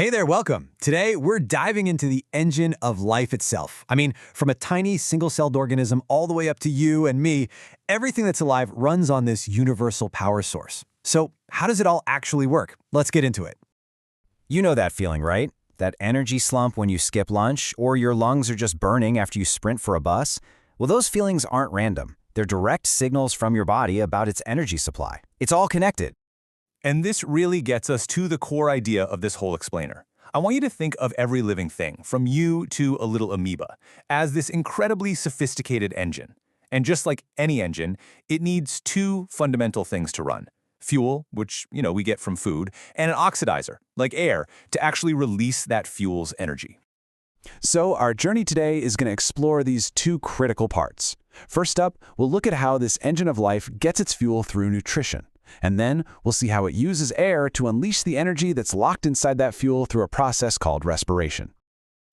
Hey there, welcome. Today, we're diving into the engine of life itself. I mean, from a tiny single-celled organism all the way up to you and me, everything that's alive runs on this universal power source. So, how does it all actually work? Let's get into it. You know that feeling, right? That energy slump when you skip lunch, or your lungs are just burning after you sprint for a bus? Well, those feelings aren't random. They're direct signals from your body about its energy supply. It's all connected. And this really gets us to the core idea of this whole explainer. I want you to think of every living thing, from you to a little amoeba, as this incredibly sophisticated engine. And just like any engine, it needs two fundamental things to run. Fuel, which, we get from food, and an oxidizer, like air, to actually release that fuel's energy. So our journey today is going to explore these two critical parts. First up, we'll look at how this engine of life gets its fuel through nutrition. And then we'll see how it uses air to unleash the energy that's locked inside that fuel through a process called respiration.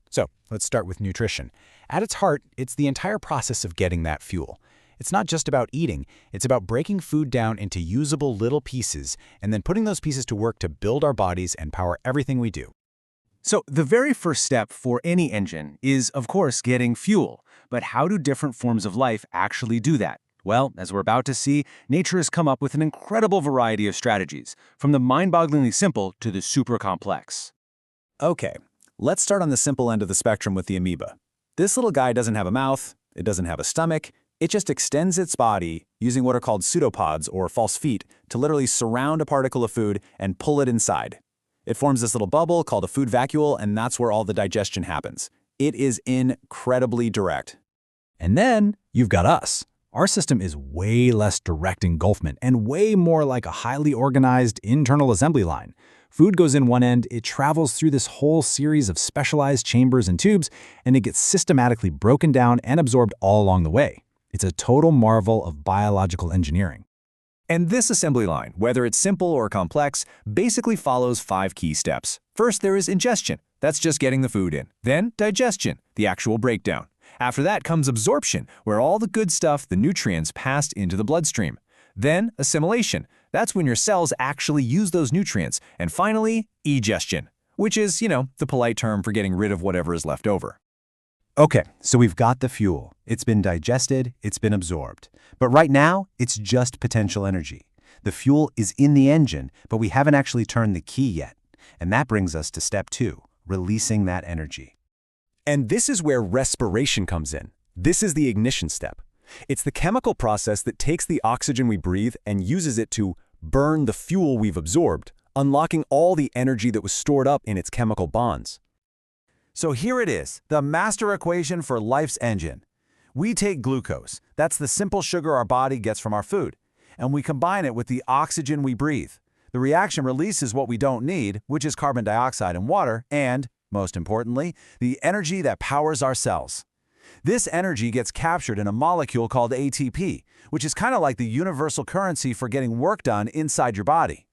So, let's start with nutrition. At its heart, it's the entire process of getting that fuel. It's not just about eating, it's about breaking food down into usable little pieces and then putting those pieces to work to build our bodies and power everything we do. So the very first step for any engine is, of course, getting fuel. But how do different forms of life actually do that? Well, as we're about to see, nature has come up with an incredible variety of strategies, from the mind-bogglingly simple to the super complex. Okay, let's start on the simple end of the spectrum with the amoeba. This little guy doesn't have a mouth, it doesn't have a stomach, it just extends its body using what are called pseudopods or false feet to literally surround a particle of food and pull it inside. It forms this little bubble called a food vacuole, and that's where all the digestion happens. It is incredibly direct. And then you've got us. Our system is way less direct engulfment and way more like a highly organized internal assembly line. Food goes in one end, it travels through this whole series of specialized chambers and tubes, and it gets systematically broken down and absorbed all along the way. It's a total marvel of biological engineering. And this assembly line, whether it's simple or complex, basically follows 5 key steps. First, there is ingestion. That's just getting the food in. Then, digestion, the actual breakdown. After that comes absorption, where all the good stuff, the nutrients, passed into the bloodstream. Then, assimilation. That's when your cells actually use those nutrients. And finally, egestion, which is, the polite term for getting rid of whatever is left over. Okay, so we've got the fuel. It's been digested, it's been absorbed. But right now, it's just potential energy. The fuel is in the engine, but we haven't actually turned the key yet. And that brings us to step 2, releasing that energy. And this is where respiration comes in. This is the ignition step. It's the chemical process that takes the oxygen we breathe and uses it to burn the fuel we've absorbed, unlocking all the energy that was stored up in its chemical bonds. So here it is, the master equation for life's engine. We take glucose, that's the simple sugar our body gets from our food, and we combine it with the oxygen we breathe. The reaction releases what we don't need, which is carbon dioxide and water, and, most importantly, the energy that powers our cells. This energy gets captured in a molecule called ATP, which is kind of like the universal currency for getting work done inside your body.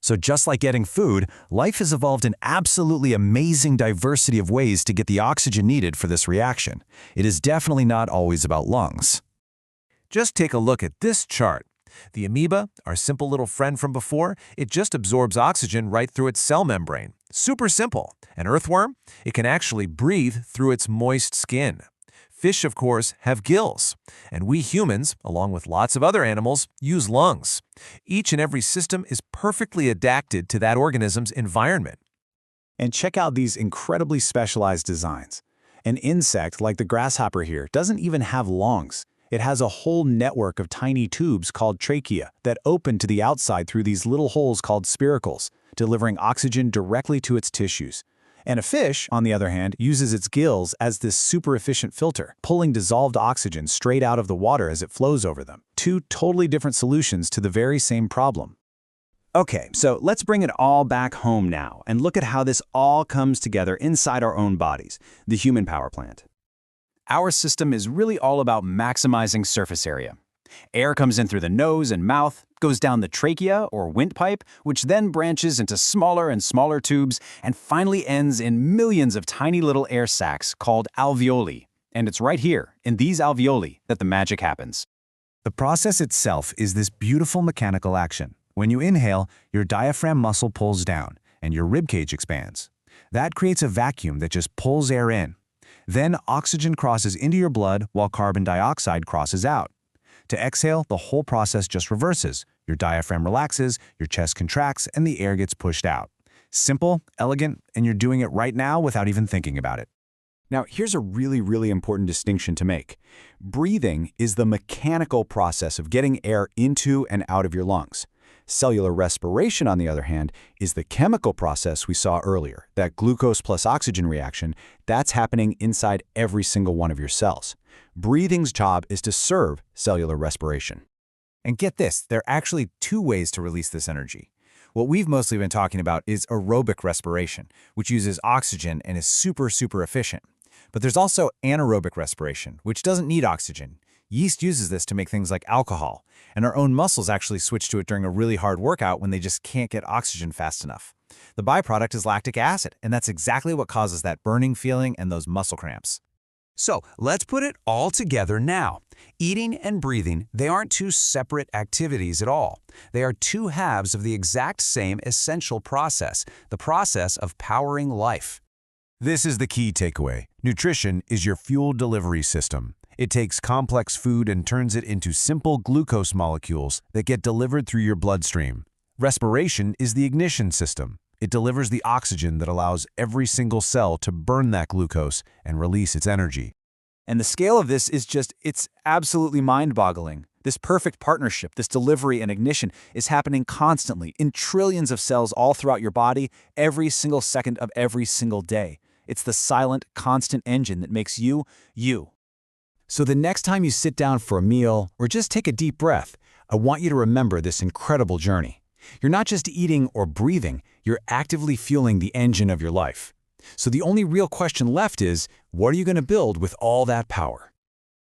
So just like getting food, life has evolved an absolutely amazing diversity of ways to get the oxygen needed for this reaction. It is definitely not always about lungs. Just take a look at this chart. The amoeba, our simple little friend from before, it just absorbs oxygen right through its cell membrane. Super simple. An earthworm, it can actually breathe through its moist skin. Fish, of course, have gills. And we humans, along with lots of other animals, use lungs. Each and every system is perfectly adapted to that organism's environment. And check out these incredibly specialized designs. An insect like the grasshopper here doesn't even have lungs. It has a whole network of tiny tubes called trachea that open to the outside through these little holes called spiracles, delivering oxygen directly to its tissues. And a fish, on the other hand, uses its gills as this super efficient filter, pulling dissolved oxygen straight out of the water as it flows over them. 2 totally different solutions to the very same problem. Okay, so let's bring it all back home now and look at how this all comes together inside our own bodies, the human power plant. Our system is really all about maximizing surface area. Air comes in through the nose and mouth, goes down the trachea or windpipe, which then branches into smaller and smaller tubes and finally ends in millions of tiny little air sacs called alveoli. And it's right here, in these alveoli, that the magic happens. The process itself is this beautiful mechanical action. When you inhale, your diaphragm muscle pulls down, and your ribcage expands. That creates a vacuum that just pulls air in. Then oxygen crosses into your blood while carbon dioxide crosses out. To exhale, the whole process just reverses. Your diaphragm relaxes, your chest contracts, and the air gets pushed out. Simple, elegant, and you're doing it right now without even thinking about it. Now, here's a really important distinction to make. Breathing is the mechanical process of getting air into and out of your lungs. Cellular respiration, on the other hand, is the chemical process we saw earlier, that glucose plus oxygen reaction that's happening inside every single one of your cells. Breathing's job is to serve cellular respiration. And get this, there are actually two ways to release this energy. What we've mostly been talking about is aerobic respiration, which uses oxygen and is super efficient. But there's also anaerobic respiration, which doesn't need oxygen. Yeast uses this to make things like alcohol, and our own muscles actually switch to it during a really hard workout when they just can't get oxygen fast enough. The byproduct is lactic acid, and that's exactly what causes that burning feeling and those muscle cramps. So let's put it all together now. Eating and breathing, they aren't two separate activities at all. They are two halves of the exact same essential process, the process of powering life. This is the key takeaway. Nutrition is your fuel delivery system. It takes complex food and turns it into simple glucose molecules that get delivered through your bloodstream. Respiration is the ignition system. It delivers the oxygen that allows every single cell to burn that glucose and release its energy. And the scale of this is it's absolutely mind-boggling. This perfect partnership, this delivery and ignition, is happening constantly in trillions of cells all throughout your body, every single second of every single day. It's the silent, constant engine that makes you, you. So the next time you sit down for a meal or just take a deep breath, I want you to remember this incredible journey. You're not just eating or breathing, you're actively fueling the engine of your life. So the only real question left is, what are you going to build with all that power?